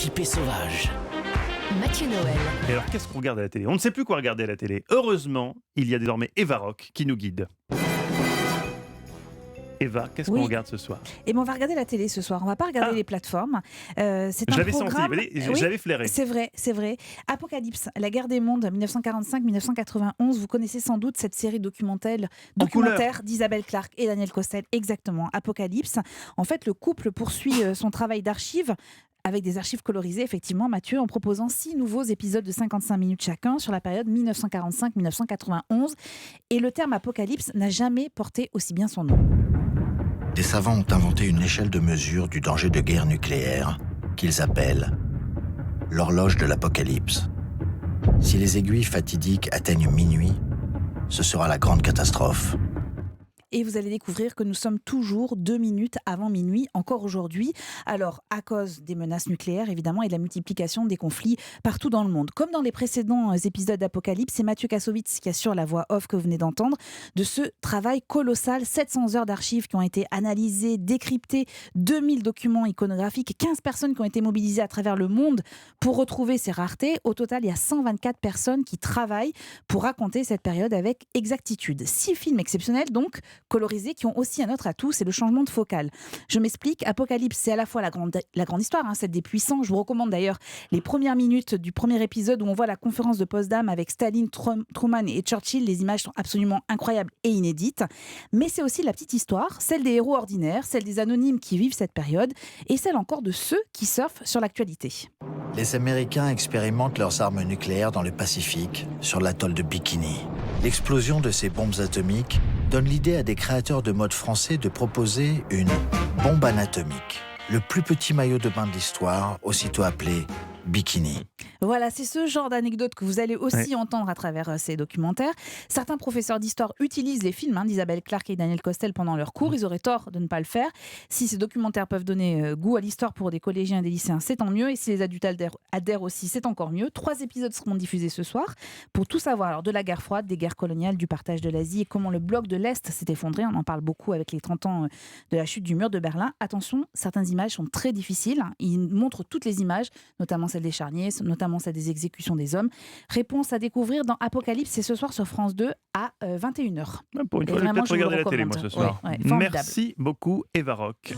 équipés sauvages. Mathieu Noël. Et alors, qu'est-ce qu'on regarde à la télé ? On ne sait plus quoi regarder à la télé. Heureusement, il y a désormais Eva Rock qui nous guide. Eva, qu'est-ce qu'on regarde ce soir ? Et on va regarder la télé ce soir. On va pas regarder les plateformes. C'est Je un l'avais programme. senti, je l'avais flairé. C'est vrai. Apocalypse, la guerre des mondes, 1945-1991. Vous connaissez sans doute cette série documentaire d'Isabelle Clarke et Daniel Costel. Exactement. Apocalypse. En fait, le couple poursuit son travail d'archives. Avec des archives colorisées, effectivement, Mathieu, en proposant 6 nouveaux épisodes de 55 minutes chacun sur la période 1945-1991. Et le terme apocalypse n'a jamais porté aussi bien son nom. Des savants ont inventé une échelle de mesure du danger de guerre nucléaire qu'ils appellent l'horloge de l'apocalypse. Si les aiguilles fatidiques atteignent minuit, ce sera la grande catastrophe. Et vous allez découvrir que nous sommes toujours 2 minutes avant minuit, encore aujourd'hui. Alors, à cause des menaces nucléaires, évidemment, et de la multiplication des conflits partout dans le monde. Comme dans les précédents épisodes d'Apocalypse, c'est Mathieu Kassovitz qui assure la voix off que vous venez d'entendre, de ce travail colossal, 700 heures d'archives qui ont été analysées, décryptées, 2000 documents iconographiques, 15 personnes qui ont été mobilisées à travers le monde pour retrouver ces raretés. Au total, il y a 124 personnes qui travaillent pour raconter cette période avec exactitude. 6 films exceptionnels, donc, colorisés, qui ont aussi un autre atout, c'est le changement de focale. Je m'explique, Apocalypse, c'est à la fois la grande histoire, celle des puissants. Je vous recommande d'ailleurs les premières minutes du premier épisode où on voit la conférence de Potsdam avec Staline, Truman et Churchill. Les images sont absolument incroyables et inédites. Mais c'est aussi la petite histoire, celle des héros ordinaires, celle des anonymes qui vivent cette période et celle encore de ceux qui surfent sur l'actualité. Les Américains expérimentent leurs armes nucléaires dans le Pacifique, sur l'atoll de Bikini. L'explosion de ces bombes atomiques donne l'idée à des créateurs de mode français de proposer une bombe anatomique, le plus petit maillot de bain de l'histoire, aussitôt appelé Bikini. Voilà, c'est ce genre d'anecdote que vous allez aussi entendre à travers ces documentaires. Certains professeurs d'histoire utilisent les films d'Isabelle Clarke et Daniel Costel pendant leurs cours. Ils auraient tort de ne pas le faire. Si ces documentaires peuvent donner goût à l'histoire pour des collégiens et des lycéens, c'est tant mieux. Et si les adultes adhèrent aussi, c'est encore mieux. 3 épisodes seront diffusés ce soir pour tout savoir alors, de la guerre froide, des guerres coloniales, du partage de l'Asie et comment le bloc de l'Est s'est effondré. On en parle beaucoup avec les 30 ans de la chute du mur de Berlin. Attention, certaines images sont très difficiles. Ils montrent toutes les images, notamment celle des charniers, notamment celle des exécutions des hommes. Réponse à découvrir dans Apocalypse, c'est ce soir sur France 2 à 21h. Pour une fois, je vais peut-être regarder la télé, moi, ce soir. Ouais, formidable. Merci beaucoup, Eva Rock.